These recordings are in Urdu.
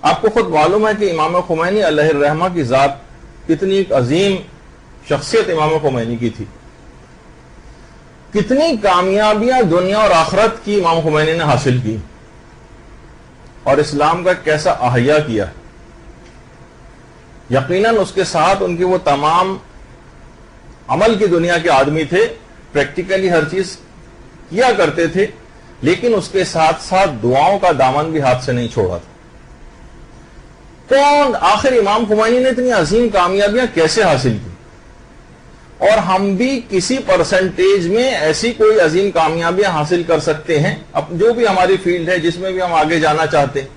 آپ کو خود معلوم ہے کہ امام خمینی علیہ الرحمہ کی ذات کتنی ایک عظیم شخصیت امام خمینی کی تھی، کتنی کامیابیاں دنیا اور آخرت کی امام خمینی نے حاصل کی، اور اسلام کا کیسا احیا کیا۔ یقیناً اس کے ساتھ ان کی وہ تمام عمل کی دنیا کے آدمی تھے، پریکٹیکلی ہر چیز کیا کرتے تھے، لیکن اس کے ساتھ ساتھ دعاؤں کا دامن بھی ہاتھ سے نہیں چھوڑا تھا۔ کون آخر امام خمینی نے اتنی عظیم کامیابیاں کیسے حاصل کی؟ اور ہم بھی کسی پرسنٹیج میں ایسی کوئی عظیم کامیابیاں حاصل کر سکتے ہیں، جو بھی ہماری فیلڈ ہے، جس میں بھی ہم آگے جانا چاہتے ہیں،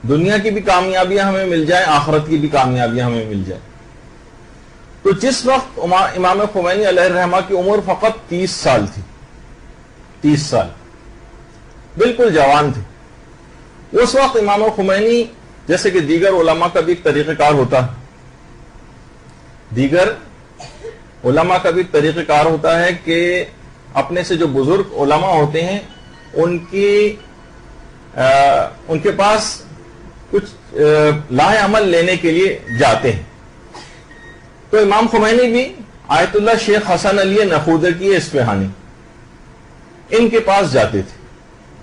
دنیا کی بھی کامیابیاں ہمیں مل جائیں، آخرت کی بھی کامیابیاں ہمیں مل جائیں۔ تو جس وقت امام خمینی علیہ الرحمہ کی عمر فقط 30 سال تھی، 30 سال، بالکل جوان تھے، اس وقت امام خمینی جیسے کہ دیگر علماء کا بھی ایک طریقہ کار ہوتا ہے، دیگر علماء کا بھی ایک طریقہ کار ہوتا ہے کہ اپنے سے جو بزرگ علماء ہوتے ہیں ان کے پاس کچھ لاہ عمل لینے کے لیے جاتے ہیں۔ تو امام خمینی بھی آیت اللہ شیخ حسن علی نخودکی اصفہانی ان کے پاس جاتے تھے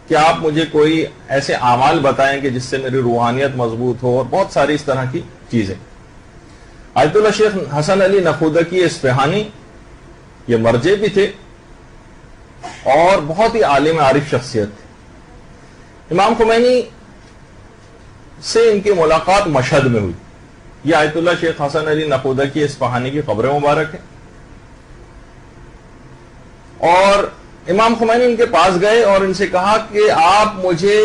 کہ آپ مجھے کوئی ایسے اعمال بتائیں کہ جس سے میری روحانیت مضبوط ہو، اور بہت ساری اس طرح کی چیزیں۔ آیت اللہ شیخ حسن علی نخودکی اصفہانی یہ مرجع بھی تھے اور بہت ہی عالم عارف شخصیت تھے۔ امام خمینی سے ان کی ملاقات مشہد میں ہوئی۔ یہ آیت اللہ شیخ حسن علی نخودکی اصفہانی کی قبر مبارک ہے، اور امام خمینی ان کے پاس گئے اور ان سے کہا کہ آپ مجھے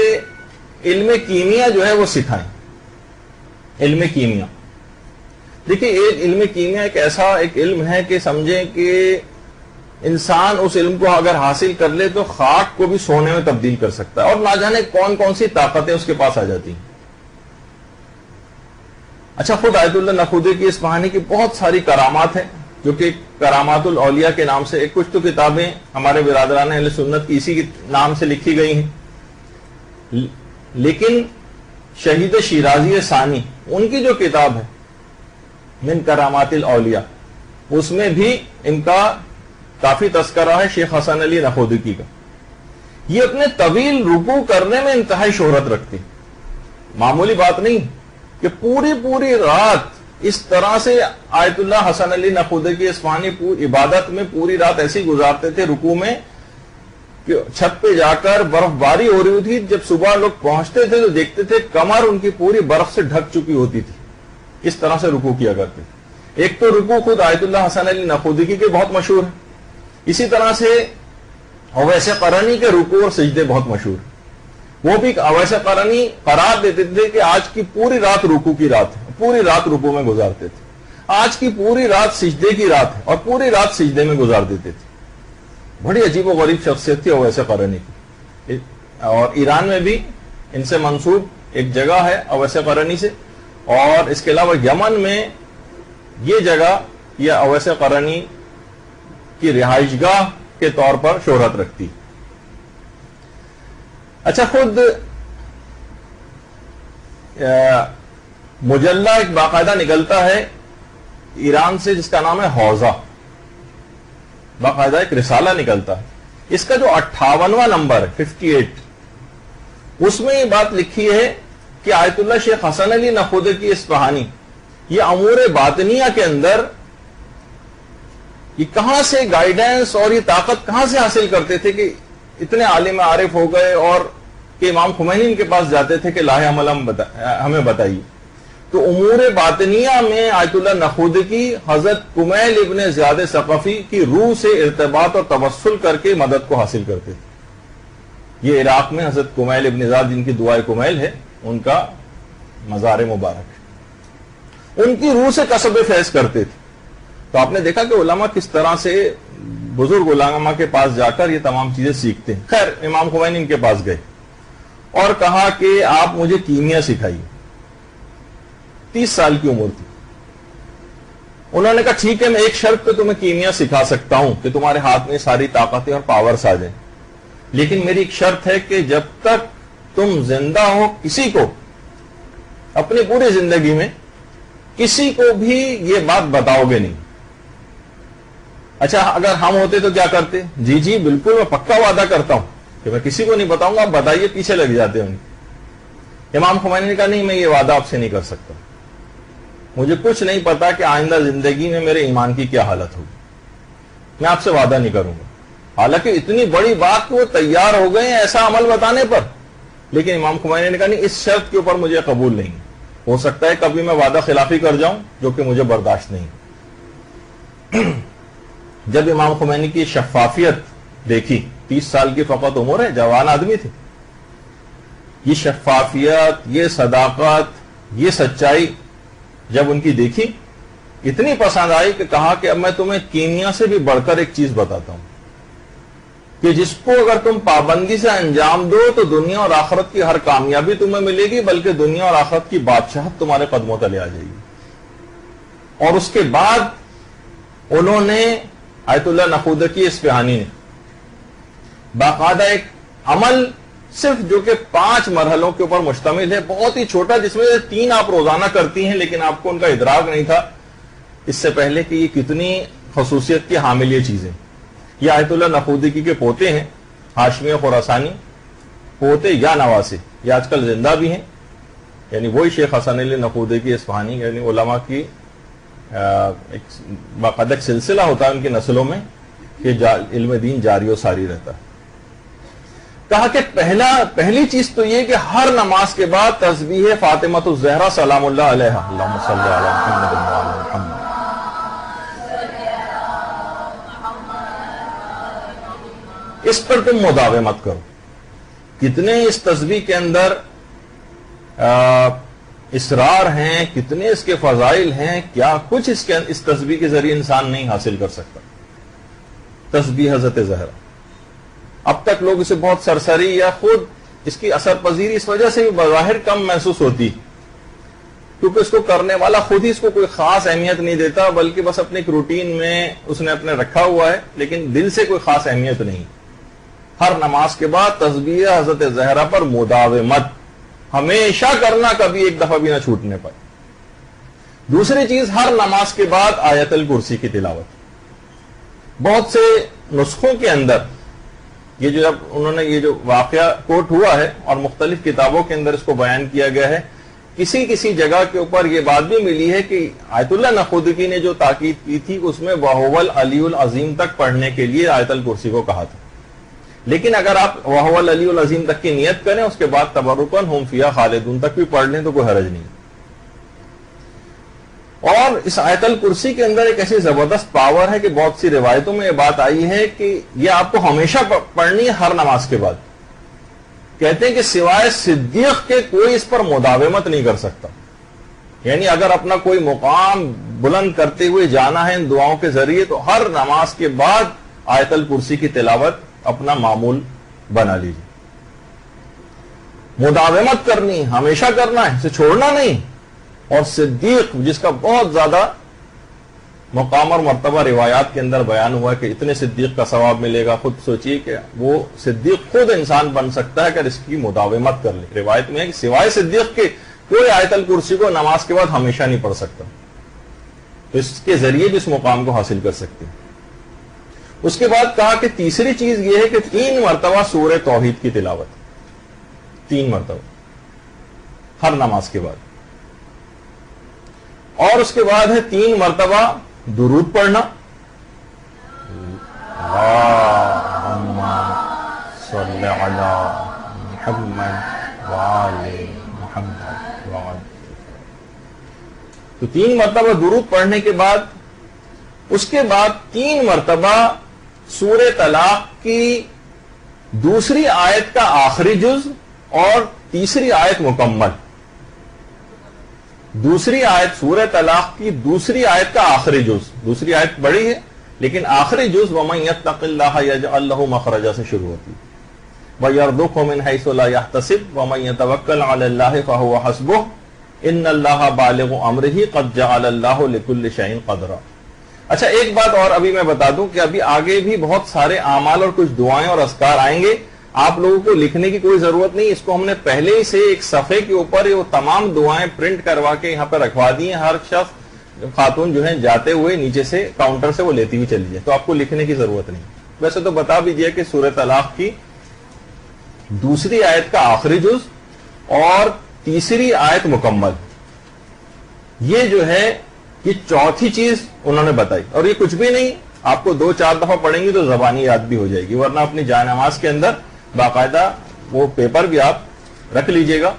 علم کیمیا جو ہے وہ سکھائیں۔ علم کیمیا، دیکھیں علم کیمیا ایک ایسا ایک علم ہے کہ سمجھیں کہ انسان اس علم کو اگر حاصل کر لے تو خاک کو بھی سونے میں تبدیل کر سکتا ہے، اور نہ جانے کون کون سی طاقتیں اس کے پاس آ جاتی ہیں۔ اچھا، خود آیت اللہ نخودکی اصفہانی کی بہت ساری کرامات ہیں، جو کہ کرامات الاولیاء کے نام سے کچھ تو کتابیں ہمارے برادران اہل سنت کی اسی نام سے لکھی گئی ہیں، لیکن شہید شیرازی ثانی ان کی جو کتاب ہے من کرامات الاولیاء، اس میں بھی ان کا کافی تذکرہ ہے شیخ حسن علی نخودکی کا۔ یہ اپنے طویل رکوع کرنے میں انتہائی شہرت رکھتے، معمولی بات نہیں کہ پوری رات اس طرح سے آیت اللہ حسن علی نخودکی اصفہانی عبادت میں پوری رات ایسی گزارتے تھے رکوع میں کہ چھت پہ جا کر برف باری ہو رہی ہوتی، جب صبح لوگ پہنچتے تھے تو دیکھتے تھے کمر ان کی پوری برف سے ڈھک چکی ہوتی تھی، اس طرح سے رکوع کیا کرتے تھے۔ ایک تو رکوع خود آیت اللہ حسن علی نخودکی کے بہت مشہور ہے، اسی طرح سے اویس قرنی کے رکوع اور سجدے بہت مشہور ہیں۔ وہ بھی اویس قرنی قرار دیتے تھے کہ آج کی پوری رات رکوع کی رات ہے، پوری رات رکوع میں گزارتے تھے، آج کی پوری رات سجدے کی رات ہے اور پوری رات سجدے میں گزار دیتے تھے۔ بڑی عجیب و غریب شخصیت تھی اویس قرنی کی، اور ایران میں بھی ان سے منسوب ایک جگہ ہے اویس قرنی سے، اور اس کے علاوہ یمن میں یہ جگہ یہ اویس قرنی کی رہائش گاہ کے طور پر شہرت رکھتی۔ اچھا، خود مجلہ ایک باقاعدہ نکلتا ہے ایران سے جس کا نام ہے حوزہ، باقاعدہ ایک رسالہ نکلتا ہے، اس کا جو 58واں نمبر ہے 58، اس میں یہ بات لکھی ہے کہ آیت اللہ شیخ حسن علی نخودکی اصفہانی یہ امور باطنیہ کے اندر یہ کہاں سے گائیڈنس اور یہ طاقت کہاں سے حاصل کرتے تھے کہ اتنے عالم عارف ہو گئے، اور کہ امام خمینی ان کے پاس جاتے تھے کہ لاہ عمل ہمیں بتائیے۔ تو امور باطنیہ میں آیت اللہ نخودکی حضرت کمیل ابن زیاد ثقفی کی روح سے ارتباط اور توسل کر کے مدد کو حاصل کرتے تھے۔ یہ عراق میں حضرت کمیل ابن زیاد جن کی دعائے کمیل ہے ان کا مزار مبارک ہے، ان کی روح سے کسب فیض کرتے تھے۔ تو آپ نے دیکھا کہ علماء کس طرح سے بزرگ علماء کے پاس جا کر یہ تمام چیزیں سیکھتے ہیں۔ خیر، امام خمینی ان کے پاس گئے اور کہا کہ آپ مجھے کیمیا سکھائیے۔ 30 سال کی عمر تھی۔ انہوں نے کہا ٹھیک ہے، میں ایک شرط پہ تمہیں کیمیا سکھا سکتا ہوں کہ تمہارے ہاتھ میں ساری طاقتیں اور پاورز آ جائیں، لیکن میری ایک شرط ہے کہ جب تک تم زندہ ہو کسی کو اپنی پوری زندگی میں کسی کو بھی یہ بات بتاؤ گے نہیں. اچھا اگر ہم ہوتے تو کیا کرتے؟ جی بالکل میں پکا وعدہ کرتا ہوں کہ میں کسی کو نہیں بتاؤں گا, آپ بتائیے, پیچھے لگ جاتے ہیں. امام خمینی نے کہا نہیں, میں یہ وعدہ آپ سے نہیں کر سکتا, مجھے کچھ نہیں پتا کہ آئندہ زندگی میں میرے ایمان کی کیا حالت ہوگی, میں آپ سے وعدہ نہیں کروں گا. حالانکہ اتنی بڑی بات کہ وہ تیار ہو گئے ہیں ایسا عمل بتانے پر, لیکن امام خمینی نے کہا نہیں, اس شرط کے اوپر مجھے قبول نہیں. ہو سکتا ہے کبھی میں وعدہ خلافی کر جاؤں جو کہ مجھے برداشت نہیں. جب امام خمینی کی شفافیت دیکھی, 30 سال کی فقط عمر ہے, جوان آدمی تھے, یہ شفافیت, یہ صداقت, یہ سچائی جب ان کی دیکھی, اتنی پسند آئی کہ کہا کہ اب میں تمہیں کیمیا سے بھی بڑھ کر ایک چیز بتاتا ہوں کہ جس کو اگر تم پابندی سے انجام دو تو دنیا اور آخرت کی ہر کامیابی تمہیں ملے گی, بلکہ دنیا اور آخرت کی بادشاہت تمہارے قدموں تلے آ جائے گی. اور اس کے بعد انہوں نے, آیت اللہ نخودکی اصفہانی نے باقاعدہ ایک عمل صرف جو کہ 5 مرحلوں کے اوپر مشتمل ہے, بہت ہی چھوٹا, جس میں سے 3 آپ روزانہ کرتی ہیں, لیکن آپ کو ان کا ادراک نہیں تھا اس سے پہلے کہ یہ کتنی خصوصیت کی حامل یہ چیزیں. یہ آیت اللہ نخودکی کے پوتے ہیں, ہاشمی خراسانی, پوتے یا نواسے, یہ آج کل زندہ بھی ہیں, یعنی وہی شیخ حسن علی نخودکی اصفہانی, یعنی علماء کی ایک باقاعدہ ایک سلسلہ ہوتا ہے ان کی نسلوں میں کہ علم دین جاری و ساری رہتا ہے. کہا کہ پہلی چیز تو یہ کہ ہر نماز کے بعد تسبیح فاطمۃ الزہرا سلام اللہ علیہا, اللہم صلی علی محمد وعلی محمد, اس پر تم مداومت کرو. کتنے اس تسبیح کے اندر اسرار ہیں, کتنے اس کے فضائل ہیں, کیا کچھ اس تسبیح کے ذریعے انسان نہیں حاصل کر سکتا. تسبیح حضرت زہرا, اب تک لوگ اسے بہت سرسری یا خود اس کی اثر پذیری اس وجہ سے بھی بظاہر کم محسوس ہوتی, کیونکہ اس کو کرنے والا خود ہی اس کو کوئی خاص اہمیت نہیں دیتا, بلکہ بس اپنے ایک روٹین میں اس نے اپنے رکھا ہوا ہے, لیکن دل سے کوئی خاص اہمیت نہیں. ہر نماز کے بعد تسبیح حضرت زہرا پر مداومت ہمیشہ کرنا, کبھی ایک دفعہ بھی نہ چھوٹنے پائے. دوسری چیز, ہر نماز کے بعد آیت الکرسی کی تلاوت. بہت سے نسخوں کے اندر یہ جو جب انہوں نے یہ جو واقعہ کوٹ ہوا ہے اور مختلف کتابوں کے اندر اس کو بیان کیا گیا ہے, کسی کسی جگہ کے اوپر یہ بات بھی ملی ہے کہ آیت اللہ نخودکی نے جو تاکید کی تھی اس میں وَهُوَ الْعَلِيُّ الْعَظِيمُ تک پڑھنے کے لیے آیت الکرسی کو کہا تھا. لیکن اگر آپ وَهُوَ الْعَلِيُّ الْعَظِيمُ تک کی نیت کریں, اس کے بعد تبرکاً هُمْ فِيهَا خَالِدُونَ تک بھی پڑھ لیں تو کوئی حرج نہیں. اور اس آیت الکرسی کے اندر ایک ایسی زبردست پاور ہے کہ بہت سی روایتوں میں یہ بات آئی ہے کہ یہ آپ کو ہمیشہ پڑھنی ہے ہر نماز کے بعد. کہتے ہیں کہ سوائے صدیق کے کوئی اس پر مداومت نہیں کر سکتا. یعنی اگر اپنا کوئی مقام بلند کرتے ہوئے جانا ہے ان دعاؤں کے ذریعے تو ہر نماز کے بعد آیت الکرسی کی تلاوت اپنا معمول بنا لیجیے. مداومت کرنی, ہمیشہ کرنا ہے, اسے چھوڑنا نہیں. اور صدیق جس کا بہت زیادہ مقام اور مرتبہ روایات کے اندر بیان ہوا کہ اتنے صدیق کا ثواب ملے گا, خود سوچئے کہ وہ صدیق خود انسان بن سکتا ہے اگر اس کی مداومت کر لے. روایت میں ہے کہ سوائے صدیق کے کوئی آیت الکرسی کو نماز کے بعد ہمیشہ نہیں پڑھ سکتا, تو اس کے ذریعے بھی اس مقام کو حاصل کر سکتے ہیں. اس کے بعد کہا کہ تیسری چیز یہ ہے کہ 3 مرتبہ سورہ توحید کی تلاوت, 3 مرتبہ ہر نماز کے بعد. اور اس کے بعد ہے 3 مرتبہ درود پڑھنا, اللہم صلی علی محمد وعلی محمد وعلی. تو 3 مرتبہ درود پڑھنے کے بعد, اس کے بعد 3 مرتبہ سورہ طلاق کی دوسری آیت کا آخری جز اور تیسری آیت مکمل. دوسری آیت سورہ طلاق کی دوسری آیت کا آخری جز, دوسری آیت بڑی ہے لیکن آخری جز وَمَن يَتَّقِ اللَّهَ يَجْعَل لَّهُ مَخْرَجًا سے شروع ہوتی, وَيَرْزُقْهُ مِنْ حَيْثُ لَا يَحْتَسِبُ وَمَن يَتَوَكَّلْ عَلَى اللَّهِ فَهُوَ حَسْبُهُ إِنَّ اللَّهَ بَالِغُ أَمْرِهِ قَدْ جَعَلَ اللَّهُ لِكُلِّ شَيْءٍ قَدْرًا. اچھا ایک بات اور ابھی میں بتا دوں کہ ابھی آگے بھی بہت سارے اعمال اور کچھ دعائیں اور اذکار آئیں گے آپ لوگوں کو لکھنے کی کوئی ضرورت نہیں, اس کو ہم نے پہلے ہی سے ایک صفحے کے اوپر وہ تمام دعائیں پرنٹ کروا کے یہاں پہ رکھوا دی ہیں. ہر شخص خاتون جو ہے جاتے ہوئے نیچے سے کاؤنٹر سے وہ لیتی ہوئی چلی جائے, تو آپ کو لکھنے کی ضرورت نہیں. ویسے تو بتا بھی دیا کہ سورہ طلاق کی دوسری آیت کا آخری جز اور تیسری آیت مکمل, یہ جو ہے یہ چوتھی چیز انہوں نے بتائی. اور یہ کچھ بھی نہیں, آپ کو 2-4 دفعہ پڑھیں گی تو زبانی یاد بھی ہو جائے گی, ورنہ اپنی جائے نماز کے اندر باقاعدہ وہ پیپر بھی آپ رکھ لیجئے گا